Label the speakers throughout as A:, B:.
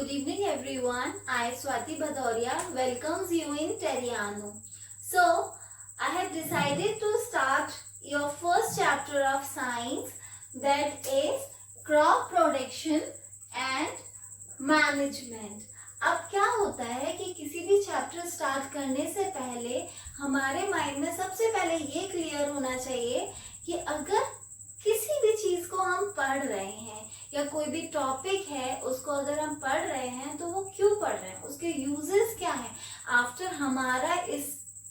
A: Good evening everyone. I Swati Bhadoria welcomes you in Teriano. So, I have decided to start your first chapter of science, that is crop production and management. अब क्या होता है कि किसी भी chapter start करने से पहले हमारे माइंड में सबसे पहले ये क्लियर होना चाहिए कि अगर किसी भी चीज को हम पढ़ रहे हैं या कोई भी टॉपिक है उसको अगर हम पढ़ रहे हैं तो वो क्यों पढ़ रहे हैं, उसके यूजेस क्या हैं, आफ्टर हमारा इस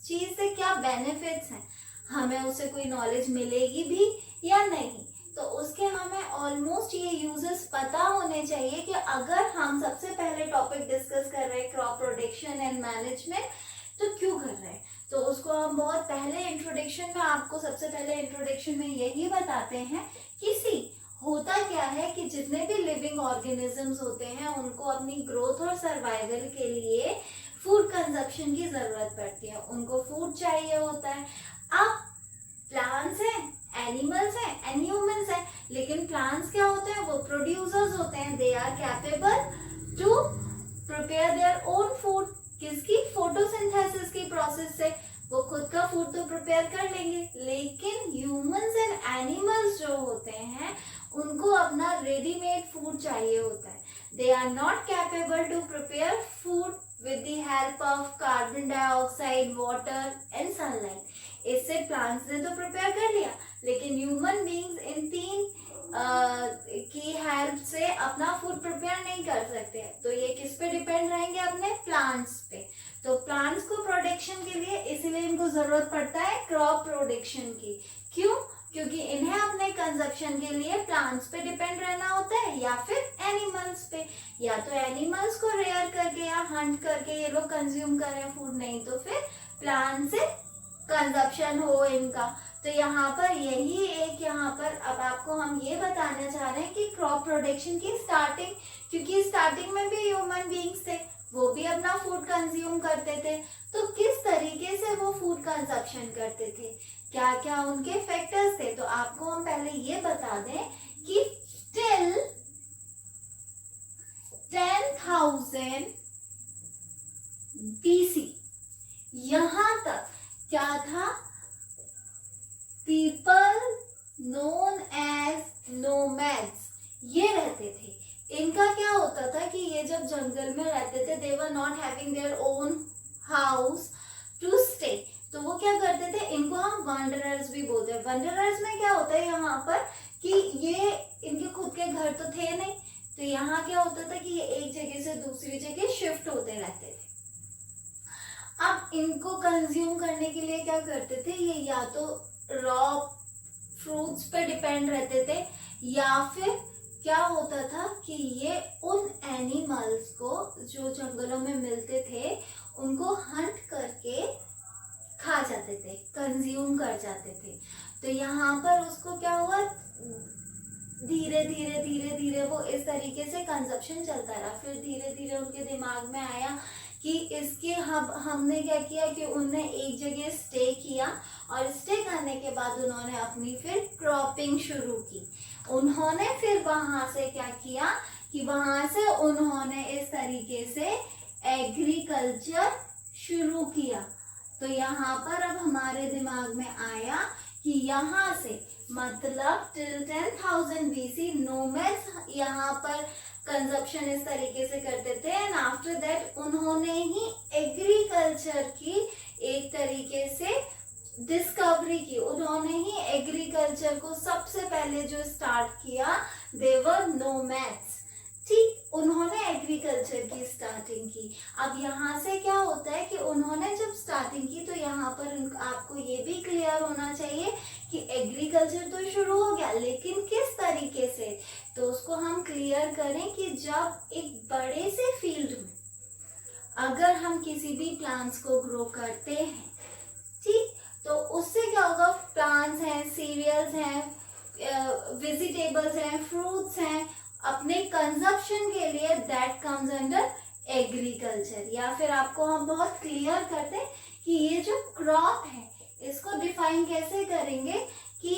A: चीज से क्या बेनिफिट्स हैं, हमें उससे कोई नॉलेज मिलेगी भी या नहीं। तो उसके हमें ऑलमोस्ट ये यूजेस पता होने चाहिए कि अगर हम सबसे पहले टॉपिक डिस्कस कर रहे हैं क्रॉप प्रोडक्शन एंड मैनेजमेंट तो क्यों कर रहे हैं। तो उसको हम बहुत पहले इंट्रोडक्शन में आपको सबसे पहले इंट्रोडक्शन में यही बताते हैं कि होता क्या है कि जितने भी लिविंग ऑर्गेनिजम्स होते हैं उनको अपनी ग्रोथ और सर्वाइवल के लिए फूड कंजप्शन की जरूरत पड़ती है, उनको फूड चाहिए होता है। अब प्लांट्स हैं, एनिमल्स हैं एंड ह्यूमंस हैं, लेकिन प्लांट्स क्या होते हैं, वो प्रोड्यूसर्स होते हैं, they are capable to prepare their own food. किसकी? फोटोसिंथेसिस की प्रोसेस से वो खुद का फूड तो प्रिपेयर कर लेंगे, लेकिन ह्यूमंस एंड एनिमल्स जो होते हैं उनको अपना रेडीमेड फूड चाहिए होता है। They are not capable to prepare food with the help of carbon dioxide, water and sunlight. इससे प्लांट्स ने तो प्रिपेयर कर लिया, लेकिन ह्यूमन बीइंग्स इन तीन की हेल्प से अपना फूड प्रिपेयर नहीं कर सकते। तो ये किस पे डिपेंड रहेंगे? अपने प्लांट्स पे। तो प्लांट्स को प्रोडक्शन के लिए इसीलिए इनको जरूरत पड़ता है क्रॉप प्रोडक्शन की। क्यों? क्योंकि इन्हें अपने कंजप्शन के लिए प्लांट्स पे डिपेंड रहना होता है या फिर एनिमल्स पे। या तो एनिमल्स को रेयर करके या हंट करके ये लोग कंज्यूम करें फूड, नहीं तो फिर प्लांट से कंजप्शन हो इनका। तो यहाँ पर यही एक यहाँ पर अब आपको हम ये बताना चाह रहे हैं कि क्रॉप प्रोडक्शन की स्टार्टिंग, क्योंकि स्टार्टिंग में भी ह्यूमन बीइंग्स थे, वो भी अपना फूड कंज्यूम करते थे, तो किस तरीके से वो फूड कंजप्शन करते थे, क्या क्या उनके फैक्टर्स थे। तो आपको हम पहले ये बता दें कि टिल 10,000 BC यहां तक क्या था, पीपल नोन एज नोमैड्स ये रहते थे। इनका क्या होता था कि ये जब जंगल में रहते थे, they were not having their own house to stay, तो वो क्या करते थे, इनको हम वंडरर्स भी बोलते हैं। वंडरर्स में क्या होता है यहाँ पर कि ये इनके खुद के घर तो थे नहीं, तो यहाँ क्या होता था कि ये एक जगह से दूसरी जगह शिफ्ट होते रहते थे। अब इनको कंज्यूम करने के लिए क्या करते थे, ये या तो रॉ फ्रूट्स पे डिपेंड रहते थे या फिर क्या होता था कि ये उन एनिमल्स को जो जंगलों में मिलते थे उनको हंट करके खा जाते थे, कंज्यूम कर जाते थे। तो यहाँ पर उसको क्या हुआ, धीरे धीरे धीरे धीरे वो इस तरीके से कंजप्शन चलता रहा। फिर धीरे धीरे उनके दिमाग में आया कि इसके हमने क्या किया कि उन्होंने एक जगह स्टे किया और स्टे करने के बाद उन्होंने अपनी फिर क्रॉपिंग शुरू की। उन्होंने फिर वहां से क्या किया कि वहां से उन्होंने इस तरीके से एग्रीकल्चर शुरू किया। तो यहाँ पर अब हमारे दिमाग में आया कि यहाँ से मतलब टिल 10,000 BC नोमैड्स यहाँ पर कंजप्शन इस तरीके से करते थे, एंड आफ्टर दैट उन्होंने ही एग्रीकल्चर की एक तरीके से डिस्कवरी की। उन्होंने ही एग्रीकल्चर को सबसे पहले जो स्टार्ट किया, दे वर नोमैड्स। ठीक, उन्होंने एग्रीकल्चर की स्टार्टिंग की। अब यहाँ से क्या होता है कि उन्होंने जब स्टार्टिंग की तो यहाँ पर आपको ये भी क्लियर होना चाहिए कि एग्रीकल्चर तो शुरू हो गया, लेकिन किस तरीके से। तो उसको हम क्लियर करें कि जब एक बड़े से फील्ड में अगर हम किसी भी प्लांट्स को ग्रो करते हैं, ठीक, तो उससे क्या होगा, प्लांट्स हैं, सीरियल्स हैं, वेजिटेबल्स हैं, फ्रूट्स हैं, अपने कंजप्शन के लिए दैट कम्स अंडर एग्रीकल्चर। या फिर आपको हम बहुत क्लियर करते हैं कि ये जो क्रॉप है इसको डिफाइन कैसे करेंगे कि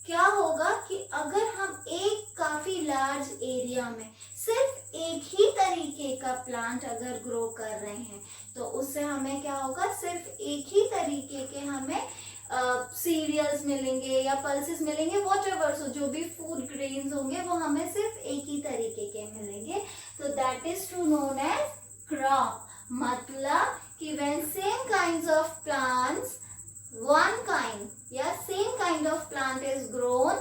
A: क्या होगा कि अगर हम एक काफी लार्ज एरिया में सिर्फ एक ही तरीके का प्लांट अगर ग्रो कर रहे हैं तो उससे हमें क्या होगा, सिर्फ एक ही तरीके के हमें सीरियल्स मिलेंगे या पल्सेस मिलेंगे, व्हाटएवर, सो जो भी फूड ग्रेन्स होंगे वो हमें सिर्फ एक ही तरीके के मिलेंगे. तो that is to known as crop. मतलब कि when same kinds of plants, one kind या same kind of plant is grown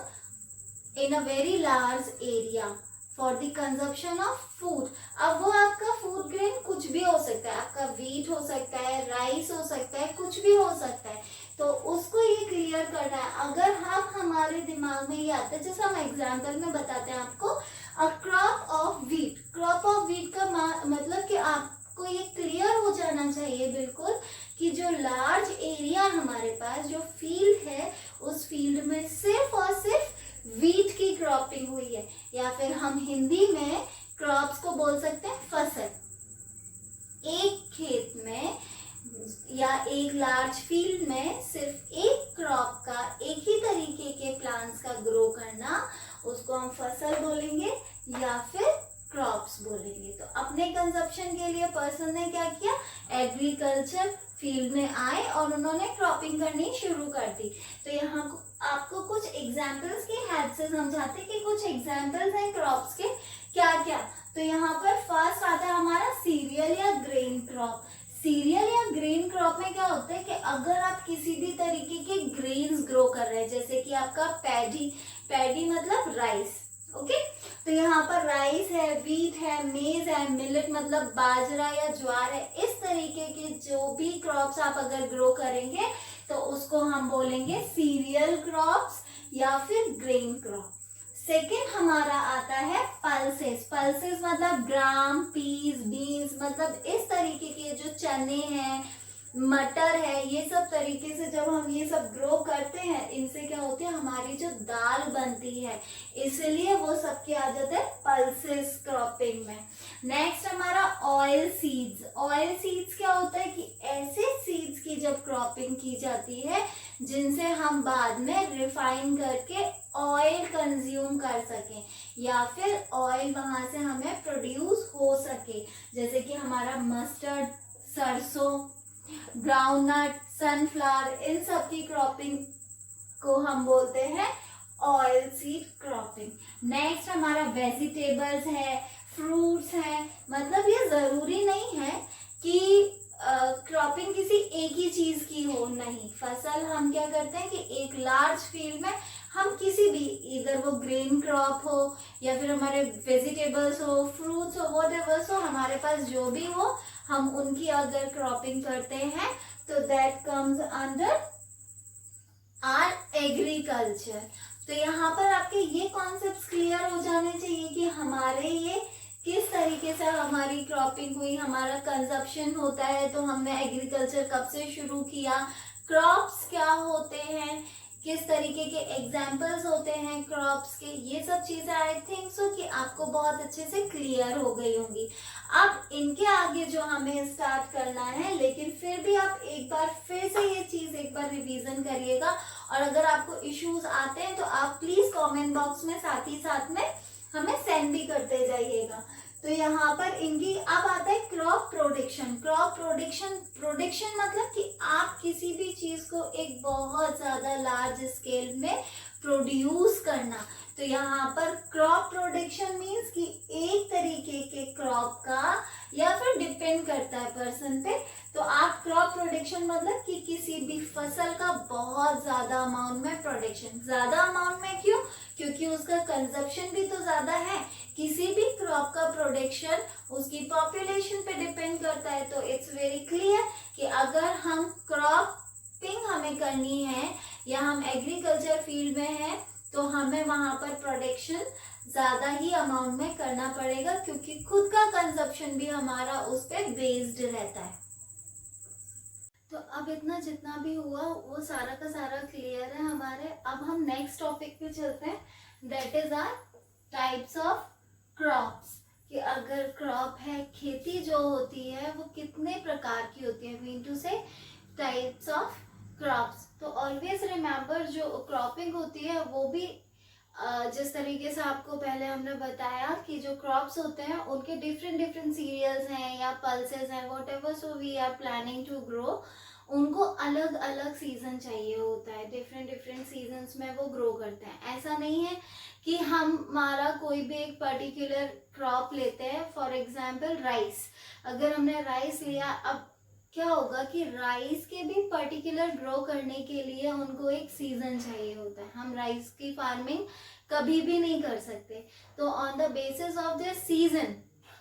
A: in a very large area for the consumption of food. अब वो आपका फूड ग्रेन कुछ भी हो सकता है, आपका वीट हो सकता है, राइस हो सकता है, कुछ भी हो सकता है. तो उसको ये क्लियर करना है. अगर हम हमारे दिमाग में ये आता है, जैसे हम एग्जाम्पल में बताते हैं आपको, a crop of wheat. Crop of wheat का मतलब कि आपको ये क्लियर हो जाना चाहिए बिल्कुल कि जो लार्ज एरिया हमारे पास, जो फील्ड है, उस फील्ड में सिर्फ और सिर्फ वीट की क्रॉपिंग हुई है. या फिर हम हिंदी में क्रॉप्स को बोल सकते हैं फसल. एक खेत में या एक लार्ज फील्ड में सिर्फ एक क्रॉप का, एक ही तरीके के प्लांट्स का ग्रो करना, उसको हम फसल बोलेंगे या फिर क्रॉप्स बोलेंगे. तो अपने कंजप्शन के लिए पर्सन ने क्या किया, एग्रीकल्चर फील्ड में आए और उन्होंने क्रॉपिंग करनी शुरू कर दी. तो यहाँ आपको कुछ एग्जाम्पल्स की हेल्प से समझाते हैं कि कुछ एग्जाम्पल्स हैं क्रॉप्स के क्या क्या. तो यहाँ पर फर्स्ट आता है हमारा सीरियल या ग्रेन क्रॉप. सीरियल या ग्रेन क्रॉप में क्या होता है कि अगर आप किसी भी तरीके के ग्रेन्स ग्रो कर रहे हैं, जैसे कि आपका पैडी मतलब राइस, ओके. तो यहाँ पर राइस है, वीट है, मेज है, मिलेट मतलब बाजरा या ज्वार है. इस तरीके के जो भी क्रॉप्स आप अगर ग्रो करेंगे तो उसको हम बोलेंगे सीरियल क्रॉप्स या फिर ग्रेन क्रॉप. सेकेंड हमारा आता है पल्सेस. पल्सेस मतलब ग्राम, पीस, बीन्स, मतलब इस तरीके के जो चने हैं, मटर है, ये सब तरीके से जब हम ये सब ग्रो करते हैं, इनसे क्या होती है, हमारी जो दाल बनती है, इसलिए वो सब की आदत है पल्सेस क्रॉपिंग में. नेक्स्ट हमारा ऑयल सीड्स. ऑयल सीड्स क्या होता है कि ऐसे सीड्स की जब क्रॉपिंग की जाती है जिनसे हम बाद में रिफाइन करके ऑयल कंज्यूम कर सकें या फिर ऑयल वहां से हमें प्रोड्यूस हो सके, जैसे कि हमारा मस्टर्ड, सरसों, ग्राउंडनट, सनफ्लावर, इन सब की क्रॉपिंग को हम बोलते हैं ऑयल सीड क्रॉपिंग. नेक्स्ट हमारा वेजिटेबल्स है, फ्रूट्स है. मतलब ये जरूरी नहीं है कि क्रॉपिंग किसी एक ही चीज की हो, नहीं. फसल हम क्या करते हैं कि एक लार्ज फील्ड में हम किसी भी, इधर वो ग्रेन क्रॉप हो या फिर हमारे वेजिटेबल्स हो, फ्रूट्स हो, व्हाटएवर हो, हमारे पास जो भी हो, हम उनकी अगर क्रॉपिंग करते हैं तो that comes under our agriculture. तो यहाँ पर आपके ये कॉन्सेप्ट्स क्लियर हो जाने चाहिए कि हमारे ये किस तरीके से हमारी क्रॉपिंग हुई, हमारा कंजप्शन होता है, तो हमने एग्रीकल्चर कब से शुरू किया, क्रॉप्स क्या होते हैं, किस तरीके के एग्जाम्पल्स होते हैं क्रॉप्स के, ये सब चीजें आई थिंक सो कि आपको बहुत अच्छे से क्लियर हो गई होंगी. अब इनके आगे जो हमें स्टार्ट करना है, लेकिन फिर भी आप एक बार फिर से ये चीज एक बार रिवीजन करिएगा. और अगर आपको इश्यूज आते हैं तो आप प्लीज कमेंट बॉक्स में साथ ही साथ में हमें सेंड भी करते जाइएगा. तो यहाँ पर इनकी अब आता है क्रॉप प्रोडक्शन. क्रॉप प्रोडक्शन मतलब कि आप किसी भी चीज को एक बहुत ज्यादा लार्ज स्केल में प्रोड्यूस करना. तो यहाँ पर क्रॉप प्रोडक्शन मीन्स कि एक तरीके के क्रॉप का, या फिर डिपेंड करता है पर्सन पे. तो आप क्रॉप प्रोडक्शन मतलब कि किसी भी फसल का बहुत ज्यादा अमाउंट में प्रोडक्शन. ज्यादा अमाउंट में क्यों? क्योंकि उसका कंजप्शन भी तो ज्यादा है. किसी भी क्रॉप का प्रोडक्शन उसकी पॉपुलेशन पे डिपेंड करता है. तो इट्स वेरी क्लियर कि अगर हम क्रॉपिंग हमें करनी है या हम एग्रीकल्चर फील्ड में हैं तो हमें वहां पर प्रोडक्शन ज्यादा ही अमाउंट में करना पड़ेगा, क्योंकि खुद का कंजप्शन भी हमारा उस पर बेस्ड रहता है. तो अब इतना जितना भी हुआ वो सारा का सारा क्लियर है हमारे. अब हम नेक्स्ट टॉपिक पे चलते हैं, that is our types of crops. कि अगर क्रॉप है, खेती जो होती है वो कितने प्रकार की होती है, मीन टू से टाइप्स ऑफ क्रॉप्स. तो ऑलवेज रिमेम्बर जो क्रॉपिंग होती है वो भी जिस तरीके से आपको पहले हमने बताया कि जो क्रॉप्स होते हैं उनके डिफरेंट डिफरेंट सीरियल्स हैं या पल्सेस हैं, whatever so we are planning to grow, उनको अलग अलग सीजन चाहिए होता है, डिफरेंट डिफरेंट सीजन्स में वो ग्रो करते हैं। ऐसा नहीं है कि हमारा कोई भी एक पर्टिकुलर क्रॉप लेते हैं, फॉर एग्जाम्पल राइस, अगर हमने राइस लिया, अब क्या होगा कि राइस के भी पर्टिकुलर ग्रो करने के लिए उनको एक सीजन चाहिए होता है। हम राइस की फार्मिंग कभी भी नहीं कर सकते। तो on the basis of the season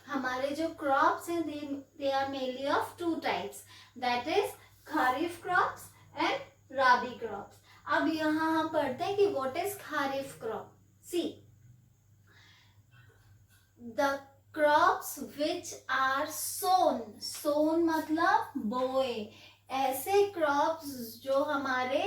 A: हमारे जो क्रॉप्स हैं they are mainly of two types, that is kharif crops and rabi crops. अब यहाँ हम पढ़ते हैं कि what is kharif crop. See the crops which are sown मतलब बोए, ऐसे क्रॉप्स जो हमारे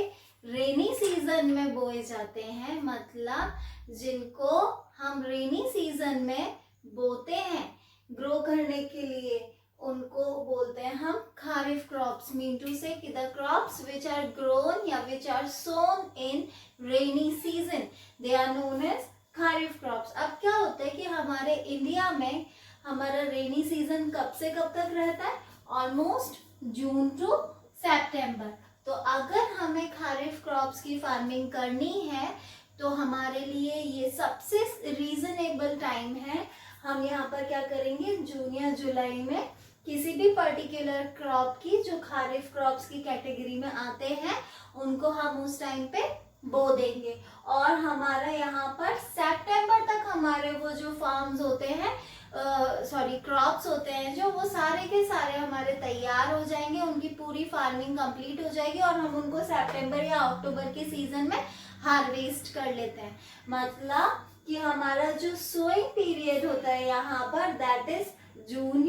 A: रेनी सीजन में बोए जाते हैं, मतलब जिनको हम रेनी सीजन में बोते हैं ग्रो करने के लिए, उनको बोलते हैं हम kharif crops. Mean to say कि the crops which are grown या which are sown in rainy season, they are known as kharif crops. अब क्या होता है कि हमारे इंडिया में हमारा रेनी सीजन कब से कब तक रहता है? ऑलमोस्ट जून टू सितंबर। तो अगर हमें खारिफ क्रॉप्स की फार्मिंग करनी है तो हमारे लिए ये सबसे रीजनेबल टाइम है। हम यहाँ पर क्या करेंगे, जून या जुलाई में किसी भी पर्टिकुलर क्रॉप की जो खारिफ क्रॉप्स की कैटेगरी में आते हैं उनको हम उस टाइम पे बो देंगे। और हमारा यहाँ पर सितंबर तक हमारे वो जो फार्म्स होते हैं, क्रॉप्स होते हैं जो, वो सारे के सारे हमारे तैयार हो जाएंगे, उनकी पूरी फार्मिंग कंप्लीट हो जाएगी और हम उनको सितंबर या अक्टूबर के सीजन में हार्वेस्ट कर लेते हैं। मतलब कि हमारा जो सोइंग पीरियड होता है यहाँ पर दैट इज जून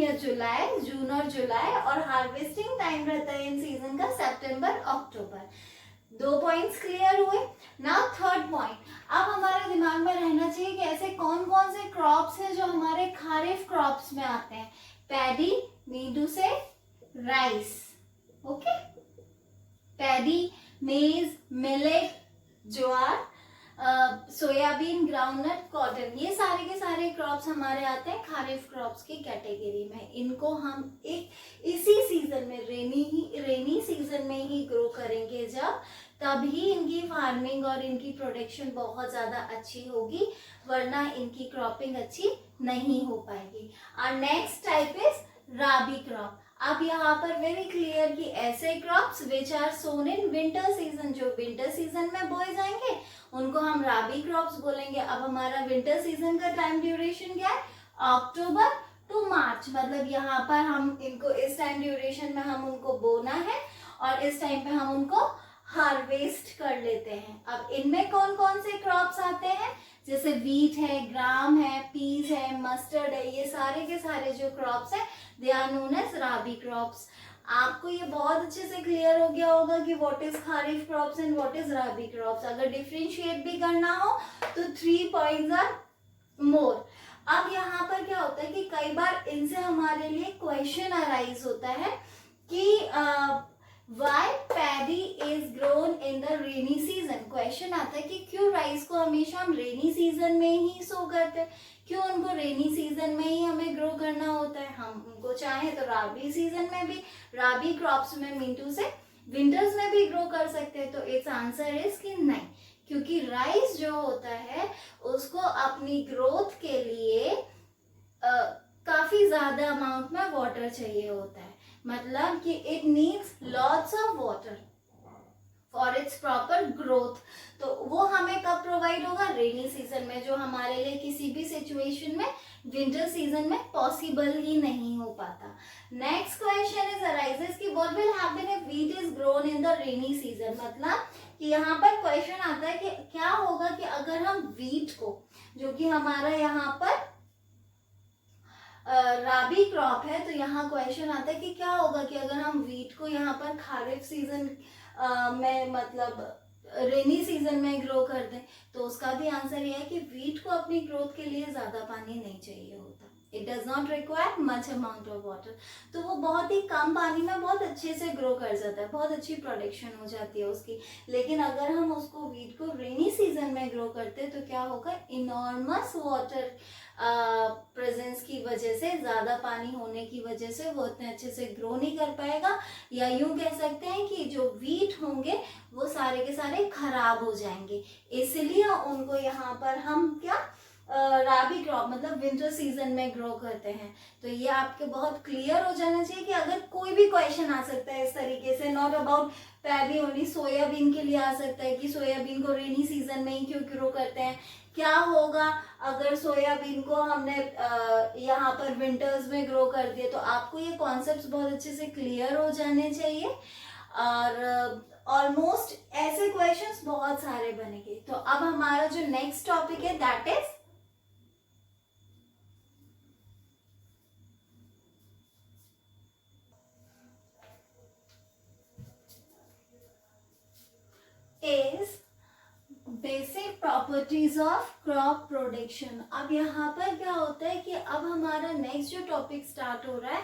A: और जुलाई, और हार्वेस्टिंग टाइम रहता है इन सीजन का सितंबर अक्टूबर। 2 पॉइंट्स क्लियर हुए। नाउ थर्ड पॉइंट, अब हमारे दिमाग में रहना चाहिए कि ऐसे कौन कौन से क्रॉप्स हैं जो हमारे खारिफ क्रॉप्स में आते हैं। पैडी, मीडू से राइस, ओके, पैडी, मेज, मिलेट, ज्वार, सोयाबीन, ग्राउंडनट, कॉटन, ये सारे के सारे क्रॉप्स हमारे आते हैं खारिफ क्रॉप्स की कैटेगरी में। इनको हम एक इसी सीजन में रेनी सीजन में ही ग्रो करेंगे, जब तभी इनकी फार्मिंग और इनकी प्रोडक्शन बहुत ज़्यादा अच्छी होगी, वरना इनकी क्रॉपिंग अच्छी नहीं हो पाएगी। और next type is rabi crop. अब यहाँ पर वेरी क्लियर कि ऐसे crops which are sown in winter season, जो विंटर सीजन में बोए जाएंगे उनको हम राबी क्रॉप्स बोलेंगे। अब हमारा विंटर सीजन का टाइम ड्यूरेशन क्या है? अक्टूबर टू मार्च। मतलब यहाँ पर हम इनको इस टाइम ड्यूरेशन में हम उनको बोना है और इस टाइम पे हम उनको हार्वेस्ट कर लेते हैं। अब इनमें कौन कौन से क्रॉप्स आते हैं? जैसे वीट है, ग्राम है, पीस है, मस्टर्ड है, ये सारे के सारे जो क्रॉप्स हैं they are known as rabi crops. आपको ये बहुत अच्छे से क्लियर हो गया होगा कि what is kharif crops and what is rabi crops. अगर डिफरेंशिएट भी करना हो तो 3 पॉइंट्स आर मोर। अब यहाँ पर क्या होता है कि कई बार इनसे हमारे लिए क्वेश्चन अराइज होता है कि Why paddy is grown in the rainy season? Question आता है कि क्यों राइस को हमेशा हम रेनी सीजन में ही सो करते हैं, क्यों उनको रेनी सीजन में ही हमें ग्रो करना होता है? हम उनको चाहे तो राबी सीजन में भी, राबी क्रॉप्स में मीनटू से विंटर्स में भी ग्रो कर सकते हैं। तो इट्स आंसर इज कि नहीं, क्योंकि राइस जो होता है उसको अपनी ग्रोथ के लिए काफी ज्यादा अमाउंट में वाटर चाहिए होता है। मतलब कि it needs lots of water for its proper growth. तो वो हमें कब प्रोवाइड होगा? रेनी सीजन में, जो हमारे लिए किसी भी सिचुएशन में विंटर सीजन में पॉसिबल ही नहीं हो पाता। नेक्स्ट क्वेश्चन इज अराइजेस कि what will happen if wheat is grown in the rainy season. मतलब कि यहाँ पर क्वेश्चन आता है कि क्या होगा कि अगर हम व्हीट को, जो कि हमारा यहाँ पर राबी क्रॉप है, तो यहाँ क्वेश्चन आता है कि क्या होगा कि अगर हम व्हीट को यहाँ पर खारिफ सीजन में, मतलब रेनी सीजन में ग्रो कर दें। तो उसका भी आंसर ये है कि व्हीट को अपनी ग्रोथ के लिए ज़्यादा पानी नहीं चाहिए होता। It does not require much amount of water. तो वो बहुत ही कम पानी में बहुत अच्छे से ग्रो कर जाता है, बहुत अच्छी प्रोडक्शन हो जाती है उसकी। लेकिन अगर हम उसको वीट को रेनी सीजन में ग्रो करते हैं तो क्या होगा, इनॉर्मस वाटर प्रेजेंस की वजह से, ज़्यादा पानी होने की वजह से वो इतने अच्छे से ग्रो नहीं कर पाएगा, या यूं कह सकते हैं कि जो वीट होंगे वो सारे के सारे खराब हो जाएंगे। इसलिए उनको यहाँ पर हम क्या राबी क्रॉप मतलब विंटर सीजन में ग्रो करते हैं। तो ये आपके बहुत क्लियर हो जाना चाहिए कि अगर कोई भी क्वेश्चन आ सकता है इस तरीके से, not about paddy only, soybean के लिए आ सकता है कि सोयाबीन को रेनी सीजन में ही क्यों ग्रो करते हैं, क्या होगा अगर सोयाबीन को हमने यहाँ पर विंटर्स में ग्रो कर दिया। तो आपको ये कॉन्सेप्ट्स बहुत अच्छे से क्लियर हो जाने चाहिए और ऑलमोस्ट ऐसे क्वेश्चंस बहुत सारे बनेंगे। तो अब हमारा जो नेक्स्ट टॉपिक है that is basic properties of crop production. अब यहाँ पर क्या होता है कि अब हमारा नेक्स्ट जो टॉपिक स्टार्ट हो रहा है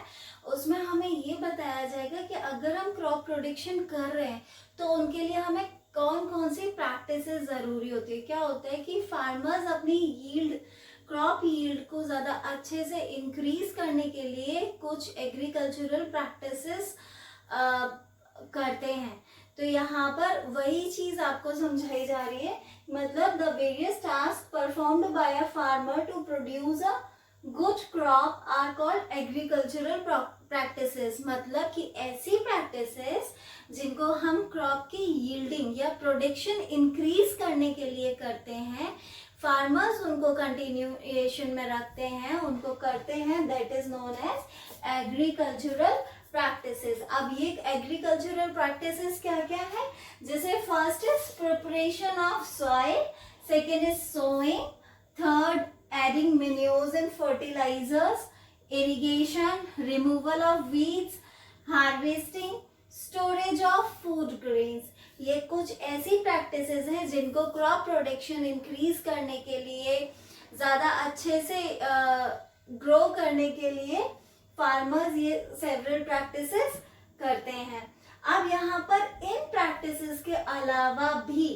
A: उसमें हमें ये बताया जाएगा कि अगर हम क्रॉप प्रोडक्शन कर रहे हैं तो उनके लिए हमें कौन कौन सी प्रैक्टिसेस ज़रूरी होती है। क्या होता है कि फार्मर्स अपनी यील्ड, क्रॉप यील्ड को ज़्यादा अच्छे से इंक्रीज करने के लिए कुछ एग्रीकल्चरल प्रैक्टिसेस करते हैं। तो यहाँ पर वही चीज आपको समझाई जा रही है, मतलब the various task performed by a farmer to produce a good crop are called agricultural practices. मतलब कि ऐसी प्रैक्टिसेस जिनको हम क्रॉप की यील्डिंग या प्रोडक्शन इंक्रीज करने के लिए करते हैं, फार्मर्स उनको कंटिन्यूएशन में रखते हैं, उनको करते हैं, that is known as agricultural practices. अब ये एग्रीकल्चरल प्रैक्टिसेस क्या क्या है, जैसे first is preparation of soil, second is sowing, third adding manures and fertilisers, irrigation, removal of weeds, harvesting, storage of food grains. ये कुछ ऐसी प्रैक्टिसेस हैं जिनको क्रॉप प्रोडक्शन इंक्रीज करने के लिए, ज़्यादा अच्छे से ग्रो करने के लिए फार्मर्स ये सेवरल प्रैक्टिसेस करते हैं। अब यहाँ पर इन प्रैक्टिसेस के अलावा भी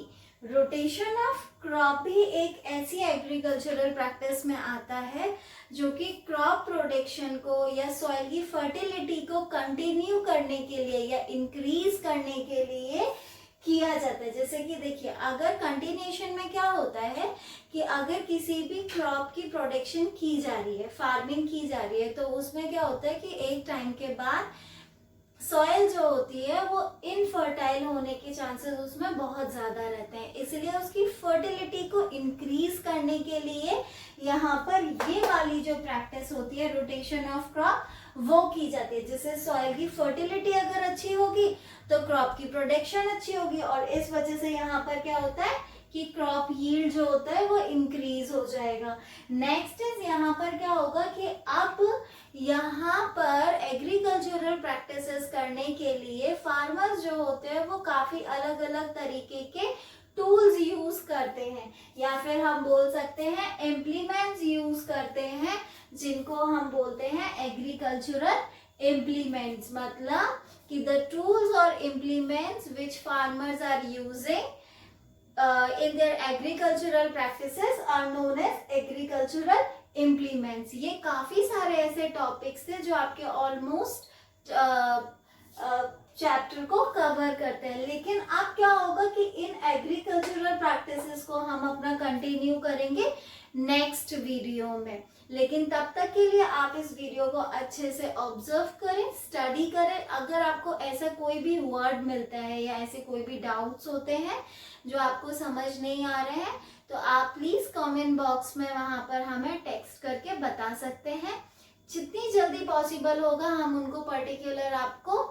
A: रोटेशन ऑफ क्रॉप भी एक ऐसी एग्रीकल्चरल प्रैक्टिस में आता है जो कि क्रॉप प्रोडक्शन को या सॉइल की फर्टिलिटी को कंटिन्यू करने के लिए या इंक्रीज करने के लिए किया जाता है। जैसे कि देखिए, अगर कंटिन्यूएशन में क्या होता है कि अगर किसी भी क्रॉप की प्रोडक्शन की जा रही है, फार्मिंग की जा रही है, तो उसमें क्या होता है कि एक टाइम के बाद सॉइल जो होती है वो इनफर्टाइल होने के चांसेस उसमें बहुत ज़्यादा रहते हैं। इसलिए उसकी फर्टिलिटी को इंक्रीज करने के लिए यहाँ पर ये वाली जो प्रैक्टिस होती है रोटेशन ऑफ क्रॉप वो की जाती है, जिससे सॉइल की फर्टिलिटी अगर अच्छी होगी तो क्रॉप की प्रोडक्शन अच्छी होगी और इस वजह से यहाँ पर क्या होता है कि क्रॉप यील्ड जो होता है वो इंक्रीज हो जाएगा। नेक्स्ट इज यहाँ पर क्या होगा कि अब यहाँ पर एग्रीकल्चरल प्रैक्टिसेस करने के लिए फार्मर्स जो होते हैं वो काफी अलग अलग तरीके के टूल्स यूज करते हैं, या फिर हम बोल सकते हैं इम्प्लीमेंट्स यूज करते हैं, जिनको हम बोलते हैं एग्रीकल्चरल इम्प्लीमेंट्स। मतलब कि द टूल्स और implements which farmers are using in their agricultural practices are known as agricultural implements। ये काफी सारे ऐसे टॉपिक्स थे जो आपके ऑलमोस्ट चैप्टर को कवर करते हैं। लेकिन अब क्या होगा कि इन एग्रीकल्चरल प्रैक्टिसेस को हम अपना कंटिन्यू करेंगे नेक्स्ट वीडियो में। लेकिन तब तक के लिए आप इस वीडियो को अच्छे से ऑब्जर्व करें, स्टडी करें। अगर आपको ऐसा कोई भी वर्ड मिलता है या ऐसे कोई भी डाउट्स होते हैं जो आपको समझ नहीं आ रहे हैं तो आप प्लीज कमेंट बॉक्स में वहां पर हमें टेक्स्ट करके बता सकते हैं। जितनी जल्दी पॉसिबल होगा हम उनको पर्टिकुलर आपको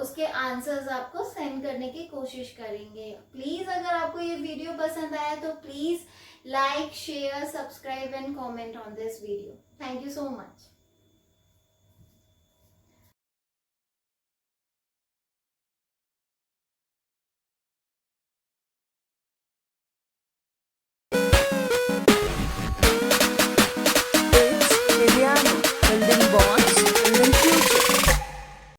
A: उसके आंसर्स आपको सेंड करने की कोशिश करेंगे। प्लीज अगर आपको ये वीडियो पसंद आया तो please like, share, subscribe and comment on this video. Thank you so much.